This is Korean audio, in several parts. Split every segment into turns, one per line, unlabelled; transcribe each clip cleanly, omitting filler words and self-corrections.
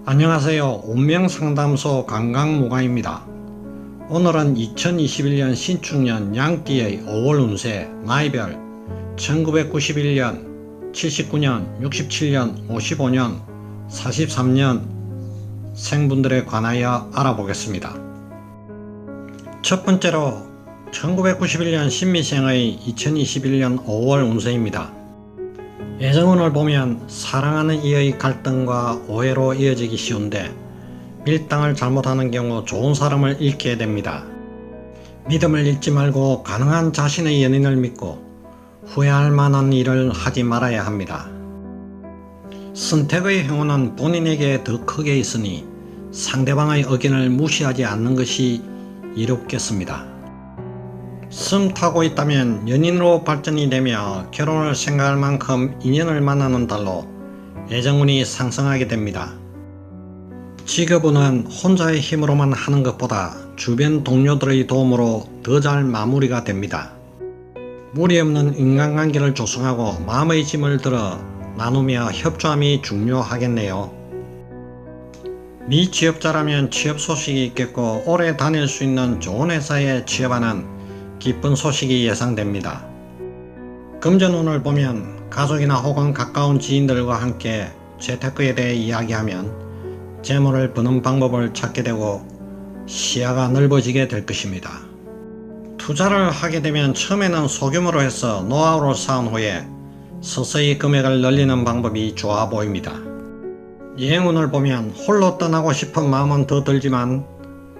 안녕하세요. 운명상담소 강강무가입니다. 오늘은 2021년 신축년 양띠의 5월 운세 나이별 1991년, 79년, 67년, 55년, 43년 생분들에 관하여 알아보겠습니다. 첫 번째로 1991년 신미생의 2021년 5월 운세입니다. 애정운을 보면 사랑하는 이의 갈등과 오해로 이어지기 쉬운데 밀당을 잘못하는 경우 좋은 사람을 잃게 됩니다. 믿음을 잃지 말고 가능한 자신의 연인을 믿고 후회할 만한 일을 하지 말아야 합니다. 선택의 행운은 본인에게 더 크게 있으니 상대방의 의견을 무시하지 않는 것이 이롭겠습니다. 썸 타고 있다면 연인으로 발전이 되며 결혼을 생각할 만큼 인연을 만나는 달로 애정운이 상승하게 됩니다. 직업운은 혼자의 힘으로만 하는 것보다 주변 동료들의 도움으로 더 잘 마무리가 됩니다. 무리 없는 인간관계를 조성하고 마음의 짐을 들어 나누며 협조함이 중요하겠네요. 미취업자라면 취업 소식이 있겠고 오래 다닐 수 있는 좋은 회사에 취업하는 기쁜 소식이 예상됩니다. 금전운을 보면 가족이나 혹은 가까운 지인들과 함께 재테크에 대해 이야기하면 재물을 버는 방법을 찾게 되고 시야가 넓어지게 될 것입니다. 투자를 하게 되면 처음에는 소규모로 해서 노하우를 쌓은 후에 서서히 금액을 늘리는 방법이 좋아 보입니다. 여행운을 보면 홀로 떠나고 싶은 마음은 더 들지만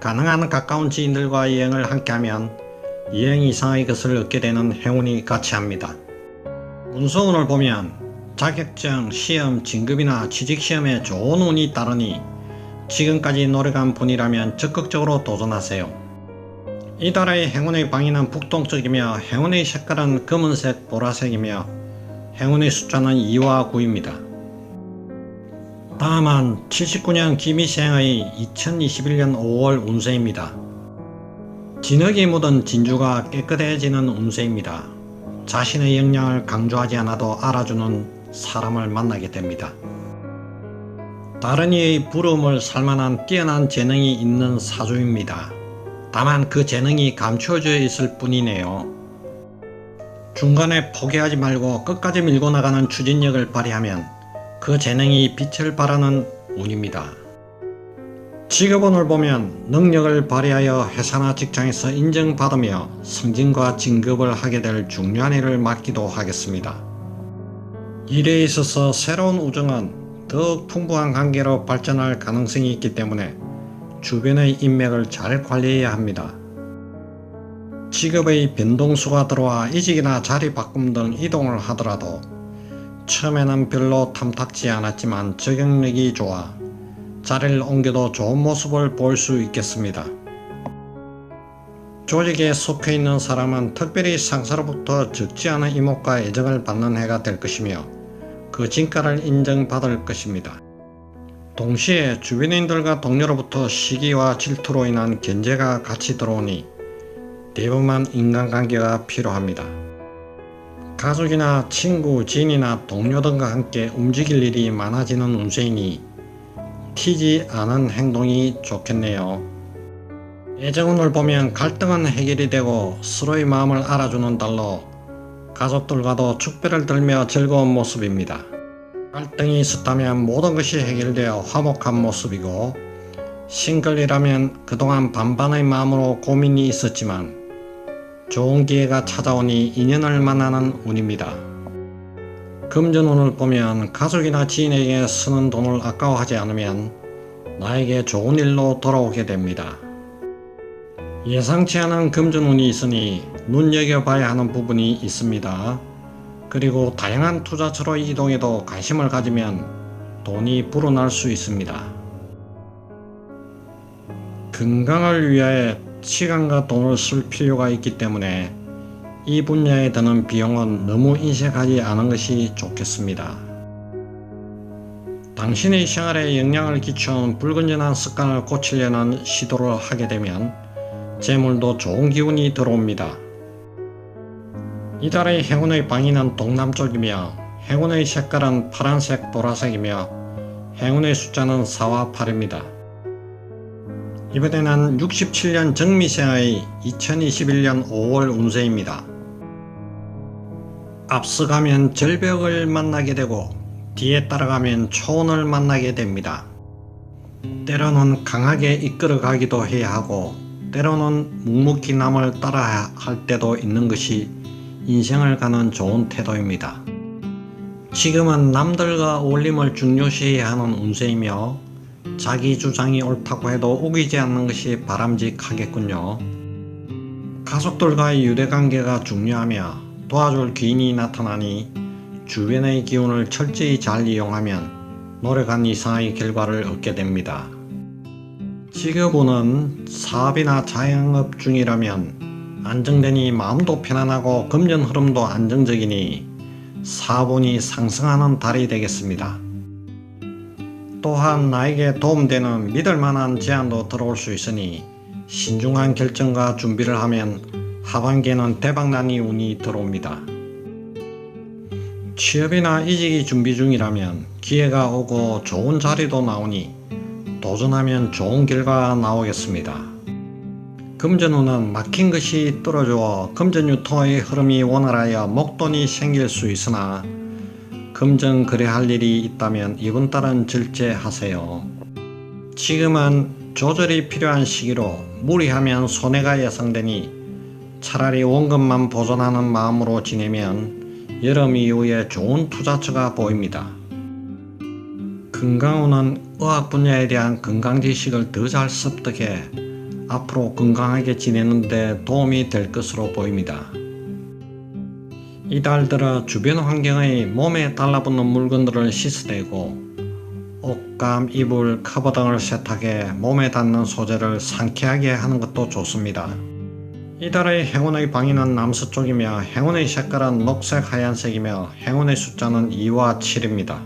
가능한 가까운 지인들과 여행을 함께하면 여행 이상의 것을 얻게 되는 행운이 같이합니다. 문서운을 보면 자격증, 시험, 진급이나 취직시험에 좋은 운이 따르니 지금까지 노력한 분이라면 적극적으로 도전하세요. 이달의 행운의 방위는 북동쪽이며 행운의 색깔은 검은색, 보라색이며 행운의 숫자는 2와 9입니다. 다음은 79년 기미생의 2021년 5월 운세입니다. 진흙이 묻은 진주가 깨끗해지는 운세입니다. 자신의 역량을 강조하지 않아도 알아주는 사람을 만나게 됩니다. 다른 이의 부러움을 살만한 뛰어난 재능이 있는 사주입니다. 다만 그 재능이 감추어져 있을 뿐이네요. 중간에 포기하지 말고 끝까지 밀고 나가는 추진력을 발휘하면 그 재능이 빛을 발하는 운입니다. 직업운을 보면 능력을 발휘하여 회사나 직장에서 인정받으며 승진과 진급을 하게 될 중요한 일을 맡기도 하겠습니다. 일에 있어서 새로운 우정은 더욱 풍부한 관계로 발전할 가능성이 있기 때문에 주변의 인맥을 잘 관리해야 합니다. 직업의 변동수가 들어와 이직이나 자리 바꿈 등 이동을 하더라도 처음에는 별로 탐탁지 않았지만 적응력이 좋아 자리를 옮겨도 좋은 모습을 볼 수 있겠습니다. 조직에 속해 있는 사람은 특별히 상사로부터 적지 않은 이목과 애정을 받는 해가 될 것이며 그 진가를 인정받을 것입니다. 동시에 주변인들과 동료로부터 시기와 질투로 인한 견제가 같이 들어오니 대범한 인간관계가 필요합니다. 가족이나 친구, 지인이나 동료 등과 함께 움직일 일이 많아지는 운세이니 튀지 않은 행동이 좋겠네요. 애정운을 보면 갈등은 해결이 되고 서로의 마음을 알아주는 달로 가족들과도 축배를 들며 즐거운 모습입니다. 갈등이 있었다면 모든 것이 해결되어 화목한 모습이고 싱글이라면 그동안 반반의 마음으로 고민이 있었지만 좋은 기회가 찾아오니 인연을 만나는 운입니다. 금전운을 보면 가족이나 지인에게 쓰는 돈을 아까워하지 않으면 나에게 좋은 일로 돌아오게 됩니다. 예상치 않은 금전운이 있으니 눈여겨봐야 하는 부분이 있습니다. 그리고 다양한 투자처로 이동해도 관심을 가지면 돈이 불어날 수 있습니다. 건강을 위하여 시간과 돈을 쓸 필요가 있기 때문에 이 분야에 드는 비용은 너무 인색하지 않은 것이 좋겠습니다. 당신의 생활에 영향을 끼쳐온 불건전한 습관을 고치려는 시도를 하게 되면 재물도 좋은 기운이 들어옵니다. 이달의 행운의 방위는 동남쪽이며 행운의 색깔은 파란색, 보라색이며 행운의 숫자는 4와 8입니다. 이번에는 67년 정미생의 2021년 5월 운세입니다. 앞서가면 절벽을 만나게 되고 뒤에 따라가면 초원을 만나게 됩니다. 때로는 강하게 이끌어가기도 해야 하고 때로는 묵묵히 남을 따라 할 때도 있는 것이 인생을 가는 좋은 태도입니다. 지금은 남들과 어울림을 중요시해야 하는 운세이며 자기 주장이 옳다고 해도 우기지 않는 것이 바람직하겠군요. 가족들과의 유대관계가 중요하며 도와줄 귀인이 나타나니 주변의 기운을 철저히 잘 이용하면 노력한 이상의 결과를 얻게 됩니다. 직업운은 사업이나 자영업 중이라면 안정되니 마음도 편안하고 금전 흐름도 안정적이니 사업운이 상승하는 달이 되겠습니다. 또한 나에게 도움되는 믿을만한 제안도 들어올 수 있으니 신중한 결정과 준비를 하면 하반기에는 대박나니 운이 들어옵니다. 취업이나 이직이 준비 중이라면 기회가 오고 좋은 자리도 나오니 도전하면 좋은 결과가 나오겠습니다. 금전운은 막힌 것이 뚫어져 금전 유통의 흐름이 원활하여 목돈이 생길 수 있으나 금전 거래할 일이 있다면 이번 달은 절제하세요. 지금은 조절이 필요한 시기로 무리하면 손해가 예상되니 차라리 원금만 보존하는 마음으로 지내면 여름 이후에 좋은 투자처가 보입니다. 건강운은 의학 분야에 대한 건강 지식을 더 잘 습득해 앞으로 건강하게 지내는 데 도움이 될 것으로 보입니다. 이달 들어 주변 환경의 몸에 달라붙는 물건들을 씻어내고 옷감, 이불, 커버 등을 세탁해 몸에 닿는 소재를 상쾌하게 하는 것도 좋습니다. 이달의 행운의 방위는 남서쪽이며 행운의 색깔은 녹색, 하얀색이며 행운의 숫자는 2와 7입니다.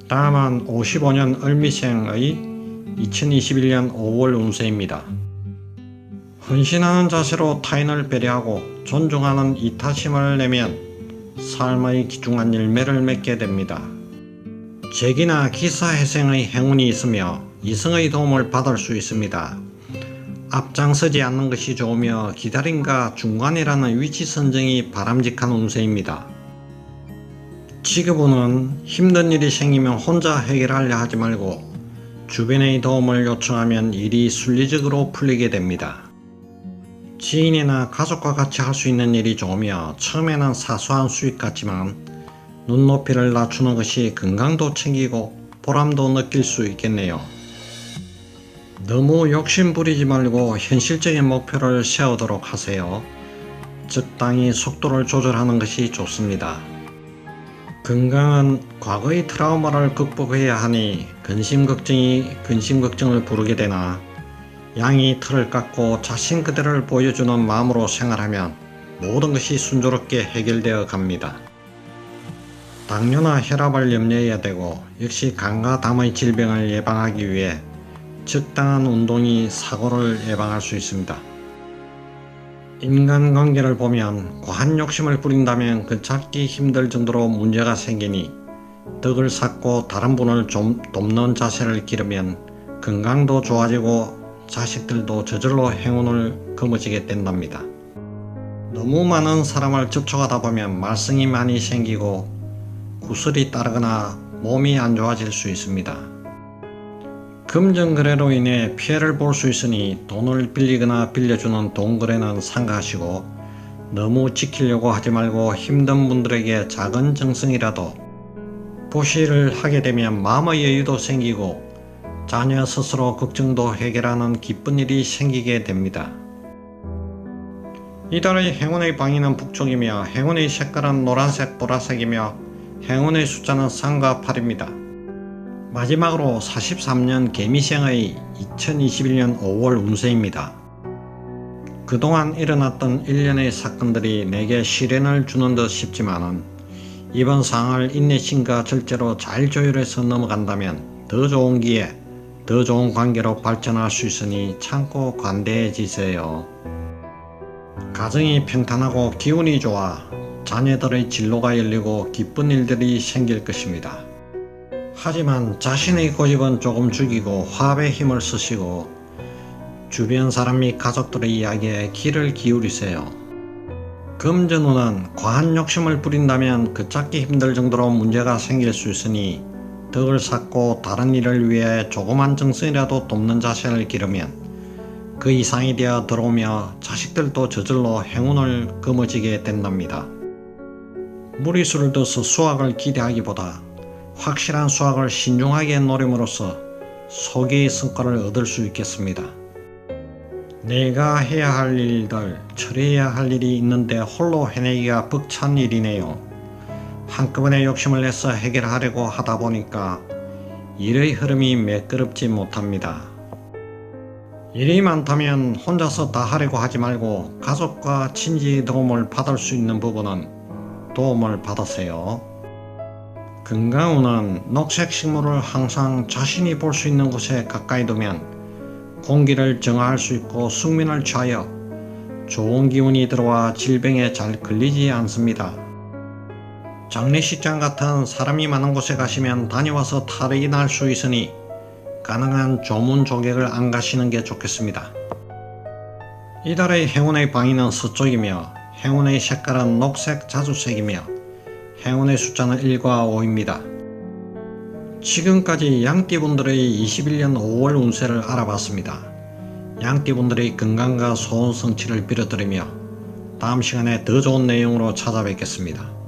다음은 55년 을미생의 2021년 5월 운세입니다. 헌신하는 자세로 타인을 배려하고 존중하는 이타심을 내면 삶의 귀중한 열매를 맺게 됩니다. 재기나 기사회생의 행운이 있으며 이성의 도움을 받을 수 있습니다. 앞장서지 않는 것이 좋으며 기다림과 중간이라는 위치 선정이 바람직한 운세입니다. 직업운은 힘든 일이 생기면 혼자 해결하려 하지 말고 주변의 도움을 요청하면 일이 순리적으로 풀리게 됩니다. 지인이나 가족과 같이 할 수 있는 일이 좋으며 처음에는 사소한 수익 같지만 눈높이를 낮추는 것이 건강도 챙기고 보람도 느낄 수 있겠네요. 너무 욕심 부리지 말고 현실적인 목표를 세우도록 하세요. 적당히 속도를 조절하는 것이 좋습니다. 건강은 과거의 트라우마를 극복해야 하니 근심 걱정이 근심 걱정을 부르게 되나 양이 틀을 깎고 자신 그대로를 보여주는 마음으로 생활하면 모든 것이 순조롭게 해결되어 갑니다. 당뇨나 혈압을 염려해야 되고 역시 간과 담의 질병을 예방하기 위해 적당한 운동이 사고를 예방할 수 있습니다. 인간관계를 보면 과한 욕심을 부린다면 그 찾기 힘들 정도로 문제가 생기니 덕을 쌓고 다른 분을 좀 돕는 자세를 기르면 건강도 좋아지고 자식들도 저절로 행운을 거머쥐게 된답니다. 너무 많은 사람을 접촉하다 보면 말썽이 많이 생기고 구설이 따르거나 몸이 안 좋아질 수 있습니다. 금전거래로 인해 피해를 볼 수 있으니 돈을 빌리거나 빌려주는 돈거래는 삼가하시고 너무 지키려고 하지 말고 힘든 분들에게 작은 정성이라도 보시를 하게 되면 마음의 여유도 생기고 자녀 스스로 걱정도 해결하는 기쁜 일이 생기게 됩니다. 이달의 행운의 방위는 북쪽이며 행운의 색깔은 노란색, 보라색이며 행운의 숫자는 3과 8입니다. 마지막으로 43년 개미생의 2021년 5월 운세입니다. 그동안 일어났던 일련의 사건들이 내게 시련을 주는 듯 싶지만은 이번 상황을 인내심과 절제로 잘 조율해서 넘어간다면 더 좋은 기회, 더 좋은 관계로 발전할 수 있으니 참고 관대해지세요. 가정이 평탄하고 기운이 좋아 자녀들의 진로가 열리고 기쁜 일들이 생길 것입니다. 하지만 자신의 고집은 조금 죽이고 화합의 힘을 쓰시고 주변 사람 및 가족들의 이야기에 귀를 기울이세요. 금전운은 과한 욕심을 부린다면 그 찾기 힘들 정도로 문제가 생길 수 있으니 덕을 쌓고 다른 일을 위해 조그만 정성이라도 돕는 자세를 기르면 그 이상이 되어 들어오며 자식들도 저절로 행운을 거머쥐게 된답니다. 무리수를 둬서 수확을 기대하기보다 확실한 수확을 신중하게 노림으로써 소기의 성과를 얻을 수 있겠습니다. 내가 해야 할 일들, 처리해야 할 일이 있는데 홀로 해내기가 벅찬 일이네요. 한꺼번에 욕심을 내서 해결하려고 하다 보니까 일의 흐름이 매끄럽지 못합니다. 일이 많다면 혼자서 다 하려고 하지 말고 가족과 친지의 도움을 받을 수 있는 부분은 도움을 받으세요. 건강운은 녹색 식물을 항상 자신이 볼 수 있는 곳에 가까이 두면 공기를 정화할 수 있고 숙면을 취하여 좋은 기운이 들어와 질병에 잘 걸리지 않습니다. 장례식장 같은 사람이 많은 곳에 가시면 다녀와서 탈이 날 수 있으니 가능한 조문 조객을 안 가시는 게 좋겠습니다. 이달의 행운의 방위는 서쪽이며 행운의 색깔은 녹색 자주색이며 행운의 숫자는 1과 5입니다. 지금까지 양띠분들의 21년 5월 운세를 알아봤습니다. 양띠분들의 건강과 소원 성취를 빌어드리며 다음 시간에 더 좋은 내용으로 찾아뵙겠습니다.